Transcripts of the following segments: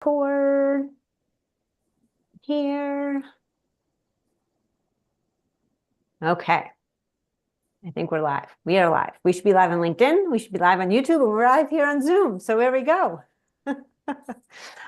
Record here. Okay. I think we're live. We are live. We should be live on LinkedIn. We should be live on YouTube, and we're live here on Zoom. So there we go.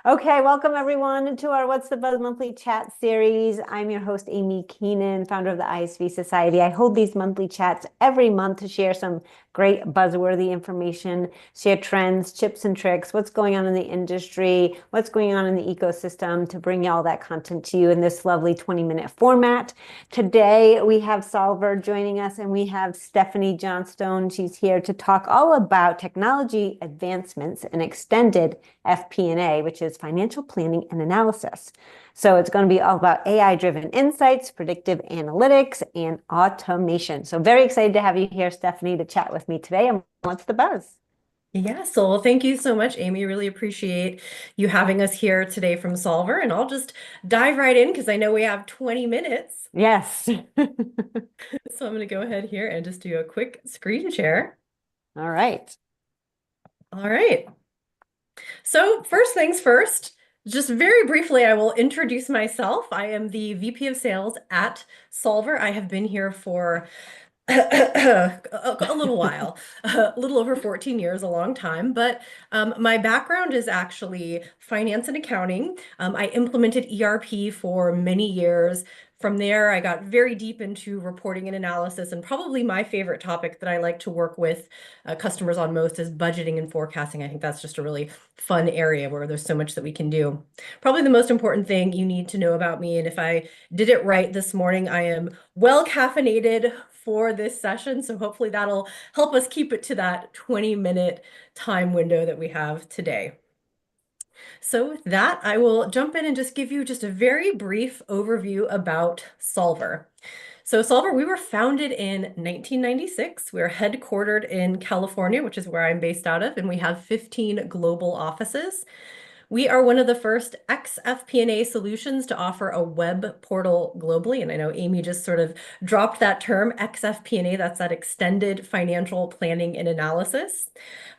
Okay, welcome everyone to our What's the Buzz monthly chat series. I'm your host, Amy Keenan, founder of the ISV Society. I hold these monthly chats every month to share some great buzzworthy information, share trends, tips and tricks, what's going on in the industry, what's going on in the ecosystem, to bring all that content to you in this lovely 20-minute format. Today, we have Solver joining us, and we have Stephanie Johnstone. She's here to talk all about technology advancements and extended FP&A, which is financial planning and analysis. So it's going to be all about AI-driven insights, predictive analytics, and automation. So very excited to have you here, Stephanie, to chat with me today. And what's the buzz? Yeah, so well, thank you so much, Amy. Really appreciate you having us here today from Solver. And I'll just dive right in because I know we have 20 minutes. Yes. So I'm going to go ahead here and just do a quick screen share. All right. All right. So first things first, just very briefly, I will introduce myself. I am the VP of Sales at Solver. I have been here for a little while, a little over 14 years, a long time. But my background is actually finance and accounting. I implemented ERP for many years. From there, I got very deep into reporting and analysis, and probably my favorite topic that I like to work with customers on most is budgeting and forecasting. I think that's just a really fun area where there's so much that we can do. Probably the most important thing you need to know about me, and if I did it right this morning, I am well caffeinated for this session. So hopefully that'll help us keep it to that 20-minute time window that we have today. So with that, I will jump in and just give you just a very brief overview about Solver. So Solver, we were founded in 1996. We're headquartered in California, which is where I'm based out of, and we have 15 global offices. We are one of the first xFP&A solutions to offer a web portal globally. And I know Amy just sort of dropped that term, xFP&A. That's that extended financial planning and analysis.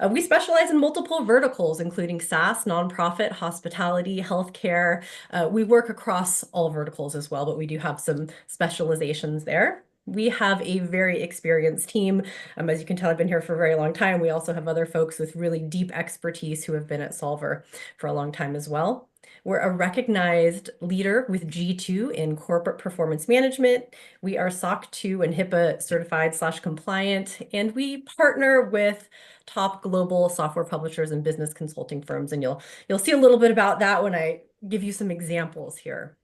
We specialize in multiple verticals, including SaaS, nonprofit, hospitality, healthcare. We work across all verticals as well, but we do have some specializations there. We have a very experienced team. As you can tell, I've been here for a very long time. We also have other folks with really deep expertise who have been at Solver for a long time as well. We're a recognized leader with G2 in corporate performance management. We are SOC 2 and HIPAA certified / compliant, and we partner with top global software publishers and business consulting firms. And you'll see a little bit about that when I give you some examples here.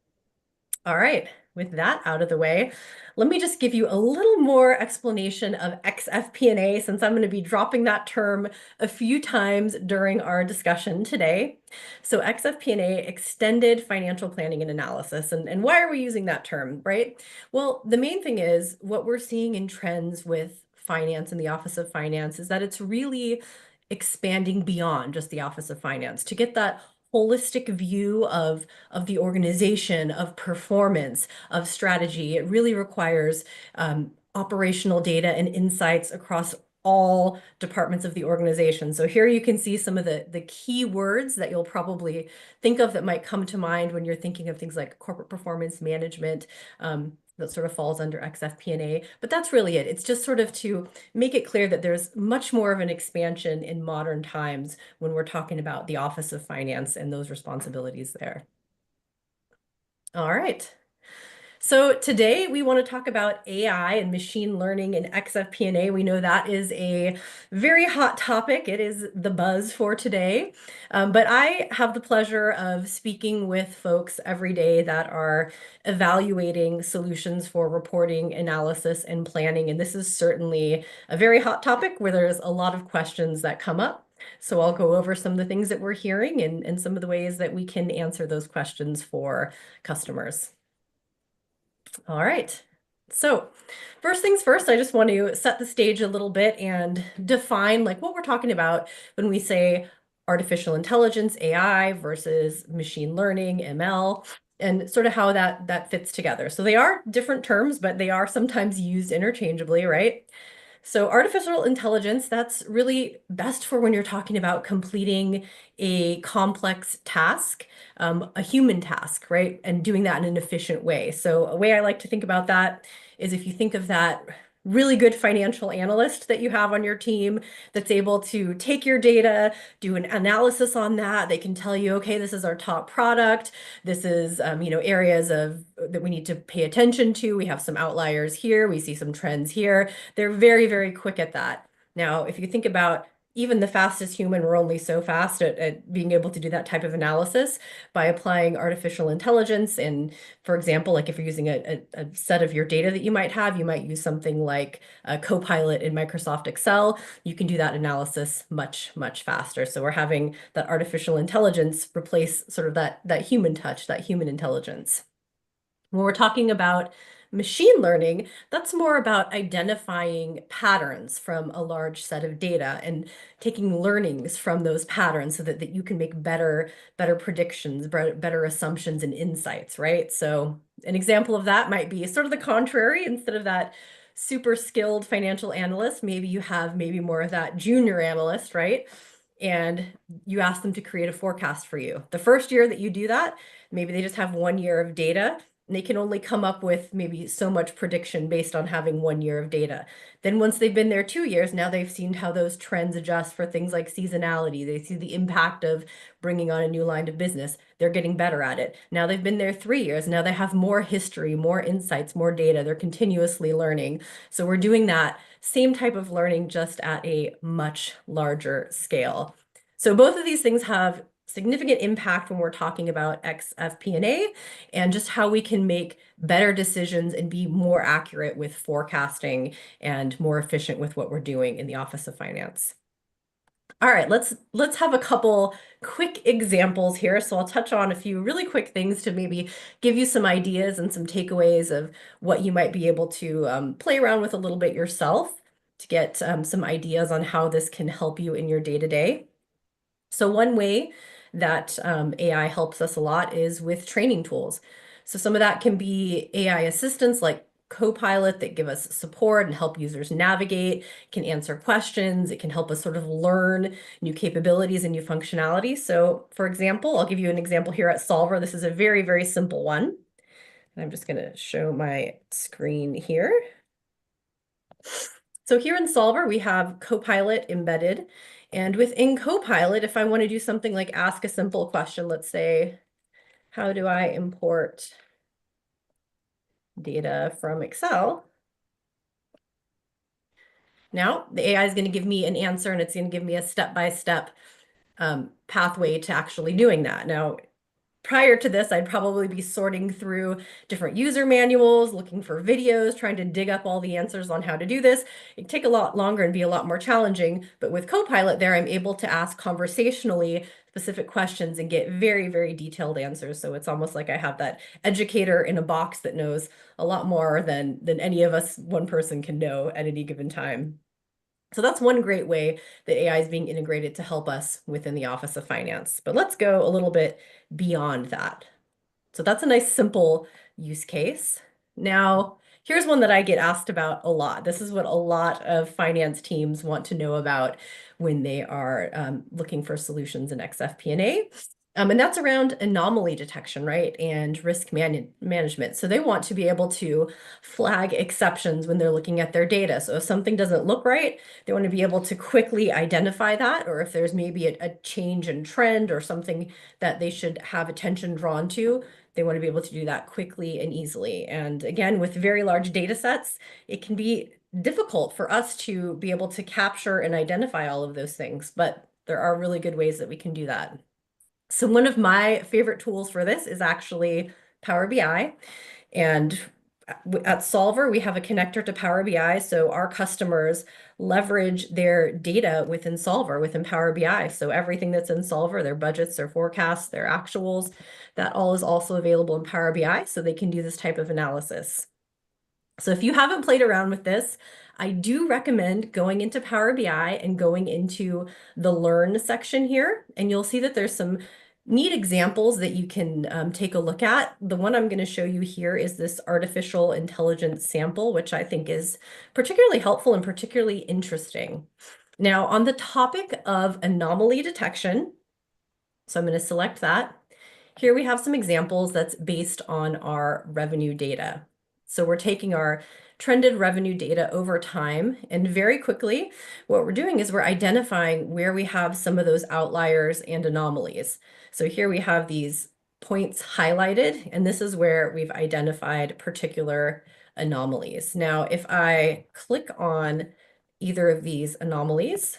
All right, with that out of the way, let me just give you a little more explanation of xFP&A since I'm going to be dropping that term a few times during our discussion today. So xFP&A, extended financial planning and analysis. And why are we using that term, right? Well, the main thing is what we're seeing in trends with finance and the Office of Finance is that it's really expanding beyond just the Office of Finance to get that holistic view of the organization, of performance, of strategy. It really requires operational data and insights across all departments of the organization. So here you can see some of the key words that you'll probably think of that might come to mind when you're thinking of things like corporate performance management. That sort of falls under xFP&A, but that's really it. It's just sort of to make it clear that there's much more of an expansion in modern times when we're talking about the Office of Finance and those responsibilities there. All right. So today we want to talk about AI and machine learning and xFP&A. We know that is a very hot topic. It is the buzz for today. But I have the pleasure of speaking with folks every day that are evaluating solutions for reporting, analysis, and planning. And this is certainly a very hot topic where there's a lot of questions that come up. So I'll go over some of the things that we're hearing and some of the ways that we can answer those questions for customers. All right. So first things first, I just want to set the stage a little bit and define like what we're talking about when we say artificial intelligence, AI versus machine learning, ML, and sort of how that fits together. So they are different terms, but they are sometimes used interchangeably, right? So artificial intelligence, that's really best for when you're talking about completing a complex task, a human task, right? And doing that in an efficient way. So a way I like to think about that is if you think of that really good financial analyst that you have on your team that's able to take your data, do an analysis on that. They can tell you, okay, this is our top product. This is, areas of that we need to pay attention to. We have some outliers here. We see some trends here. They're very, very quick at that. Now, if you think about even the fastest human, we're only so fast at being able to do that type of analysis by applying artificial intelligence. And for example, like if you're using a set of your data that you might use something like a Copilot in Microsoft Excel. You can do that analysis much, much faster. So we're having that artificial intelligence replace sort of that human touch, that human intelligence. When we're talking about machine learning, that's more about identifying patterns from a large set of data and taking learnings from those patterns so that you can make better predictions, better assumptions and insights, right? So an example of that might be sort of the contrary. Instead of that super skilled financial analyst, maybe you have maybe more of that junior analyst, right? And you ask them to create a forecast for you. The first year that you do that, maybe they just have 1 year of data and they can only come up with maybe so much prediction based on having 1 year of data. Then once they've been there 2 years, now they've seen how those trends adjust for things like seasonality. They see the impact of bringing on a new line of business. They're getting better at it. Now they've been there 3 years. Now they have more history, more insights, more data. They're continuously learning. So we're doing that same type of learning just at a much larger scale. So both of these things have significant impact when we're talking about xFP&A and just how we can make better decisions and be more accurate with forecasting and more efficient with what we're doing in the Office of Finance. All right, let's have a couple quick examples here. So I'll touch on a few really quick things to maybe give you some ideas and some takeaways of what you might be able to play around with a little bit yourself to get some ideas on how this can help you in your day-to-day. So one way that AI helps us a lot is with training tools. So some of that can be AI assistants like Copilot that give us support and help users navigate, can answer questions, it can help us sort of learn new capabilities and new functionality. So for example, I'll give you an example here at Solver. This is a very, very simple one. And I'm just going to show my screen here. So here in Solver, we have Copilot embedded. And within Copilot, if I want to do something like ask a simple question, let's say, how do I import data from Excel? Now, the AI is going to give me an answer and it's going to give me a step-by-step pathway to actually doing that. Now, prior to this, I'd probably be sorting through different user manuals, looking for videos, trying to dig up all the answers on how to do this. It'd take a lot longer and be a lot more challenging. But with Copilot there, I'm able to ask conversationally specific questions and get very, very detailed answers. So it's almost like I have that educator in a box that knows a lot more than any of us, one person can know at any given time. So that's one great way that AI is being integrated to help us within the Office of Finance. But let's go a little bit beyond that. So that's a nice simple use case. Now, here's one that I get asked about a lot. This is what a lot of finance teams want to know about when they are looking for solutions in xFP&A. And that's around anomaly detection, right? And risk management. So they want to be able to flag exceptions when they're looking at their data. So if something doesn't look right, they want to be able to quickly identify that, or if there's maybe a change in trend or something that they should have attention drawn to, they want to be able to do that quickly and easily. And again, with very large data sets, it can be difficult for us to be able to capture and identify all of those things, but there are really good ways that we can do that. So one of my favorite tools for this is actually Power BI. And at Solver, we have a connector to Power BI. So our customers leverage their data within Solver, within Power BI. So everything that's in Solver, their budgets, their forecasts, their actuals, that all is also available in Power BI. So they can do this type of analysis. So if you haven't played around with this, I do recommend going into Power BI and going into the Learn section here. And you'll see that there's some neat examples that you can take a look at. The one I'm going to show you here is this artificial intelligence sample, which I think is particularly helpful and particularly interesting. Now, on the topic of anomaly detection, so I'm going to select that. Here we have some examples that's based on our revenue data. So we're taking our trended revenue data over time, and very quickly, what we're doing is we're identifying where we have some of those outliers and anomalies. So here we have these points highlighted, and this is where we've identified particular anomalies. Now, if I click on either of these anomalies,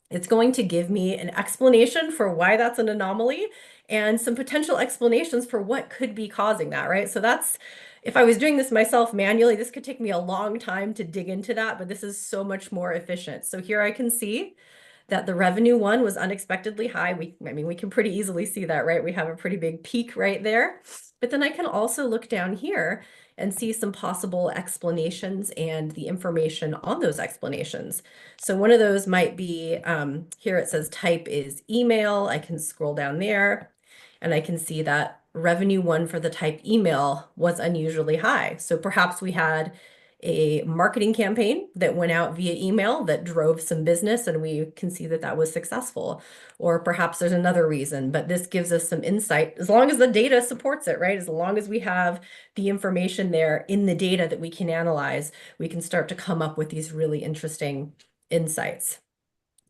it's going to give me an explanation for why that's an anomaly and some potential explanations for what could be causing that, right? So that's, if I was doing this myself manually, this could take me a long time to dig into that, but this is so much more efficient. So here I can see that the revenue one was unexpectedly high. I mean, we can pretty easily see that, right? We have a pretty big peak right there. But then I can also look down here and see some possible explanations and the information on those explanations. So one of those might be, here it says type is email. I can scroll down there and I can see that revenue one for the type email was unusually high. So perhaps we had a marketing campaign that went out via email that drove some business, and we can see that that was successful. Or perhaps there's another reason, but this gives us some insight as long as the data supports it, right? As long as we have the information there in the data that we can analyze, we can start to come up with these really interesting insights.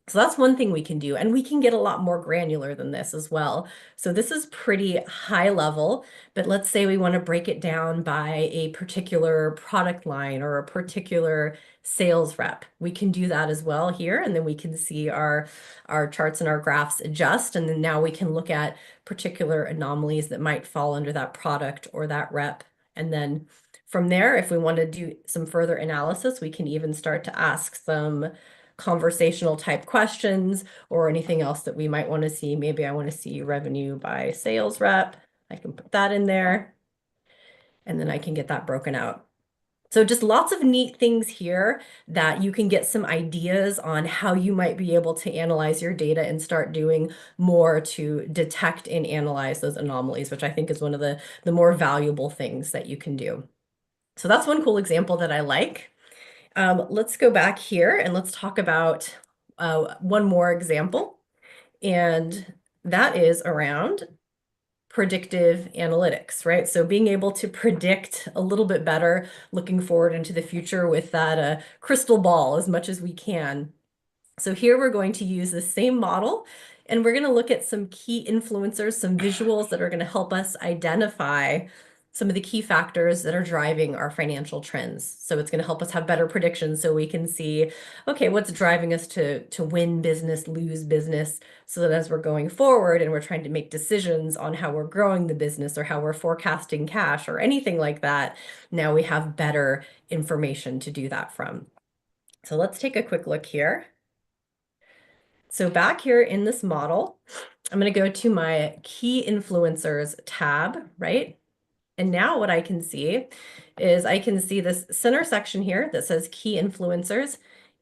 So that's one thing we can do, and we can get a lot more granular than this as well. So this is pretty high level, but let's say we want to break it down by a particular product line or a particular sales rep. We can do that as well here, and then we can see our charts and our graphs adjust, and then now we can look at particular anomalies that might fall under that product or that rep. And then from there, if we want to do some further analysis, we can even start to ask some conversational type questions or anything else that we might want to see. Maybe I want to see revenue by sales rep. I can put that in there and then I can get that broken out. So just lots of neat things here that you can get some ideas on how you might be able to analyze your data and start doing more to detect and analyze those anomalies, which I think is one of the more valuable things that you can do. So that's one cool example that I like. Let's go back here and let's talk about one more example, and that is around predictive analytics, right? So being able to predict a little bit better, looking forward into the future with that crystal ball as much as we can. So here we're going to use the same model, and we're going to look at some key influencers, some visuals that are going to help us identify some of the key factors that are driving our financial trends. So it's going to help us have better predictions so we can see, okay, what's driving us to win business, lose business, so that as we're going forward and we're trying to make decisions on how we're growing the business or how we're forecasting cash or anything like that, now we have better information to do that from. So let's take a quick look here. So back here in this model, I'm going to go to my key influencers tab, right? And now what I can see is I can see this center section here that says key influencers.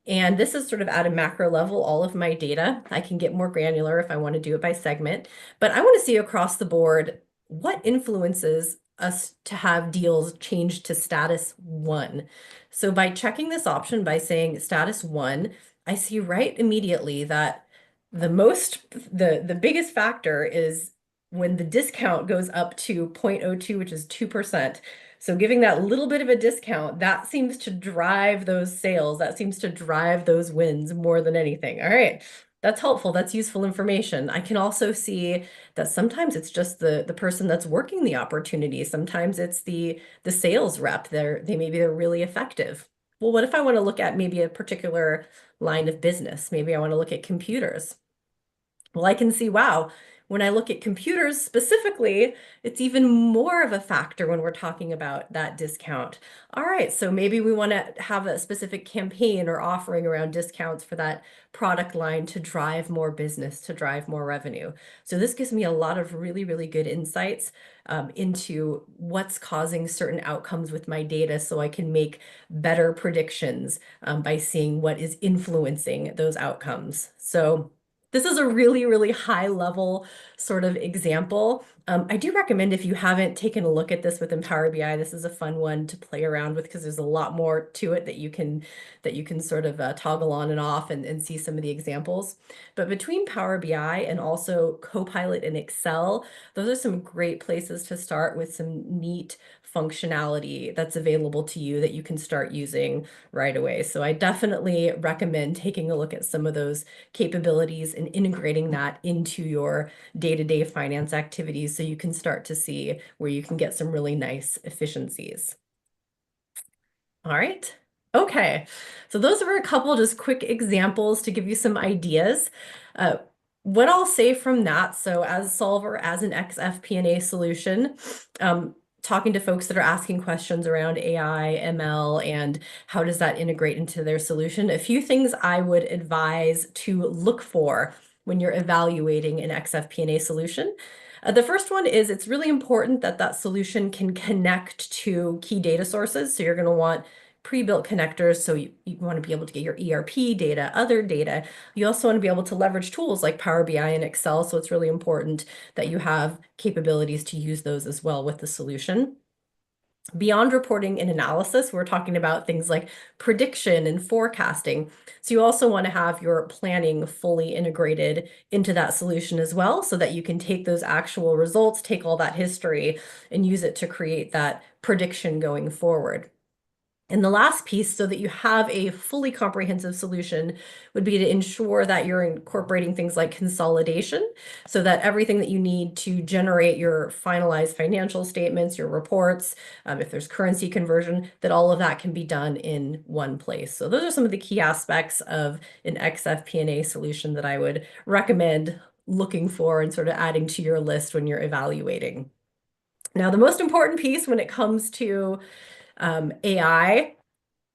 And this is sort of at a macro level, all of my data. I can get more granular if I want to do it by segment, but I want to see across the board what influences us to have deals changed to status 1. So by checking this option, by saying status 1, I see right immediately that the biggest factor is when the discount goes up to 0.02, which is 2%. So giving that little bit of a discount, that seems to drive those sales. That seems to drive those wins more than anything. All right. That's helpful. That's useful information. I can also see that sometimes it's just the person that's working the opportunity. Sometimes it's the sales rep. Maybe they're really effective. Well, what if I want to look at maybe a particular line of business? Maybe I want to look at computers. Well, I can see, wow, when I look at computers specifically, it's even more of a factor when we're talking about that discount. All right, so maybe we want to have a specific campaign or offering around discounts for that product line to drive more business, to drive more revenue. So this gives me a lot of really, really good insights into what's causing certain outcomes with my data so I can make better predictions by seeing what is influencing those outcomes. So This is a really, really high level sort of example. I do recommend if you haven't taken a look at this within Power BI, this is a fun one to play around with because there's a lot more to it that you can sort of toggle on and off and see some of the examples. But between Power BI and also Copilot and Excel, those are some great places to start with some neat functionality that's available to you that you can start using right away. So I definitely recommend taking a look at some of those capabilities and integrating that into your day-to-day finance activities so you can start to see where you can get some really nice efficiencies. All right. Okay. So those are a couple just quick examples to give you some ideas. Uh, what I'll say from that, so as Solver, as an xFP&A solution, talking to folks that are asking questions around AI, ML, and how does that integrate into their solution, a few things I would advise to look for when you're evaluating an xFP&A solution. The first one is it's really important that that solution can connect to key data sources. So you're going to want pre-built connectors. So you want to be able to get your ERP data, other data. You also want to be able to leverage tools like Power BI and Excel. So it's really important that you have capabilities to use those as well with the solution. Beyond reporting and analysis, we're talking about things like prediction and forecasting. So you also want to have your planning fully integrated into that solution as well, so that you can take those actual results, take all that history, and use it to create that prediction going forward. And the last piece, so that you have a fully comprehensive solution, would be to ensure that you're incorporating things like consolidation, so that everything that you need to generate your finalized financial statements, your reports, if there's currency conversion, that all of that can be done in one place. So those are some of the key aspects of an xFP&A solution that I would recommend looking for and sort of adding to your list when you're evaluating. Now, the most important piece when it comes to AI,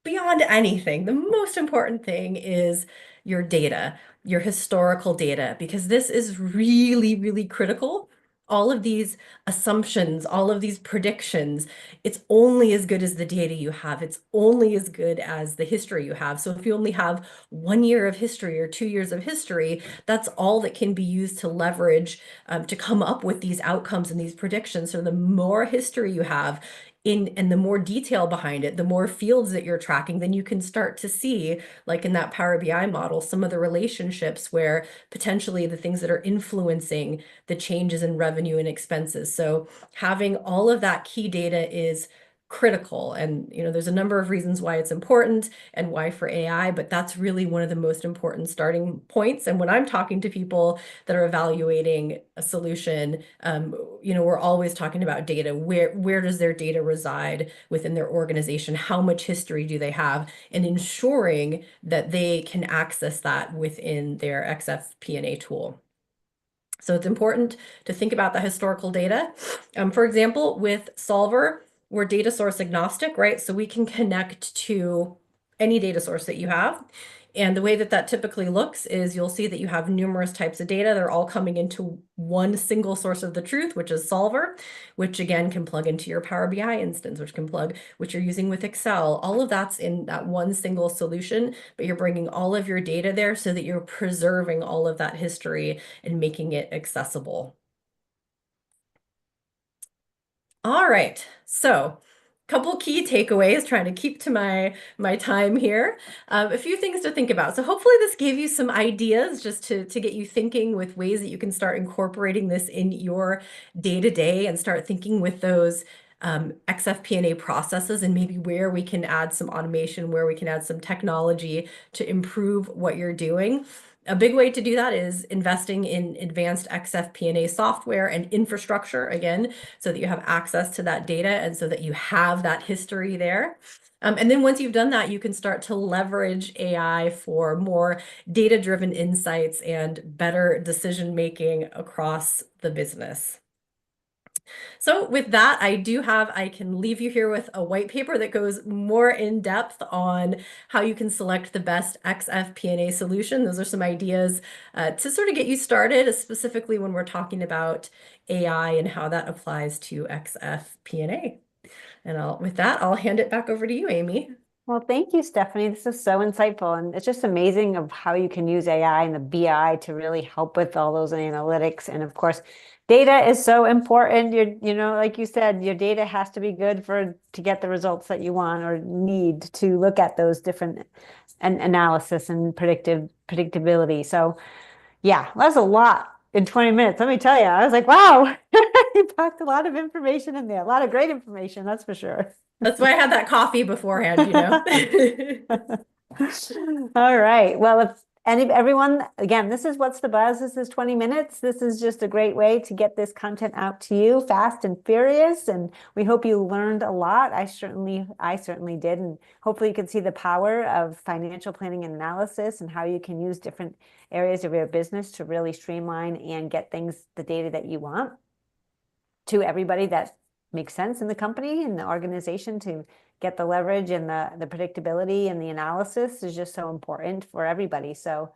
beyond anything, the most important thing is your data, your historical data, because this is really, really critical. All of these assumptions, all of these predictions, it's only as good as the data you have. It's only as good as the history you have. So if you only have 1 year of history or 2 years of history, that's all that can be used to leverage to come up with these outcomes and these predictions. So the more history you have, and the more detail behind it, the more fields that you're tracking, then you can start to see, like in that Power BI model, some of the relationships where potentially the things that are influencing the changes in revenue and expenses. So having all of that key data is critical. And there's a number of reasons why it's important and why for AI, but that's really one of the most important starting points. And when I'm talking to people that are evaluating a solution, we're always talking about data. Where does their data reside within their organization? How much history do they have? And ensuring that they can access that within their xFP&A tool. So it's important to think about the historical data. For example, with Solver, we're data source agnostic, right? So we can connect to any data source that you have. And the way that that typically looks is you'll see that you have numerous types of data. They're all coming into one single source of the truth, which is Solver, which again can plug into your Power BI instance, which you're using with Excel. All of that's in that one single solution, but you're bringing all of your data there so that you're preserving all of that history and making it accessible. All right, so couple key takeaways, trying to keep to my time here. A few things to think about. So hopefully this gave you some ideas just to get you thinking with ways that you can start incorporating this in your day-to-day and start thinking with those xFP&A processes and maybe where we can add some automation, where we can add some technology to improve what you're doing. A big way to do that is investing in advanced xFP&A software and infrastructure, again, so that you have access to that data and so that you have that history there. And then once you've done that, you can start to leverage AI for more data-driven insights and better decision-making across the business. So with that, I can leave you here with a white paper that goes more in depth on how you can select the best xFP&A solution. Those are some ideas to sort of get you started, specifically when we're talking about AI and how that applies to xFP&A. And with that, I'll hand it back over to you, Amy. Well, thank you, Stephanie. This is so insightful, and it's just amazing of how you can use AI and the BI to really help with all those analytics. And of course, data is so important. Like you said, your data has to be good to get the results that you want or need to look at those different analysis and predictability. So yeah, that's a lot in 20 minutes. Let me tell you, I was like, wow, you packed a lot of information in there, a lot of great information, that's for sure. That's why I had that coffee beforehand, you know. All right. Well, if everyone, again, this is What's the Buzz? This is 20 minutes. This is just a great way to get this content out to you fast and furious. And we hope you learned a lot. I certainly did. And hopefully you can see the power of financial planning and analysis and how you can use different areas of your business to really streamline and get the data that you want to everybody that makes sense in the company and the organization to get the leverage and the predictability and the analysis is just so important for everybody. So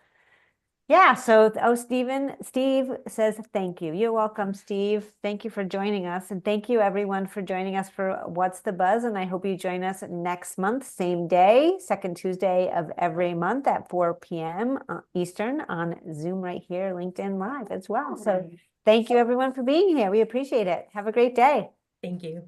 yeah, so Steve says, thank you. You're welcome, Steve. Thank you for joining us. And thank you everyone for joining us for What's the Buzz? And I hope you join us next month, same day, second Tuesday of every month at 4 p.m. Eastern on Zoom right here, LinkedIn Live as well. So thank you everyone for being here. We appreciate it. Have a great day. Thank you.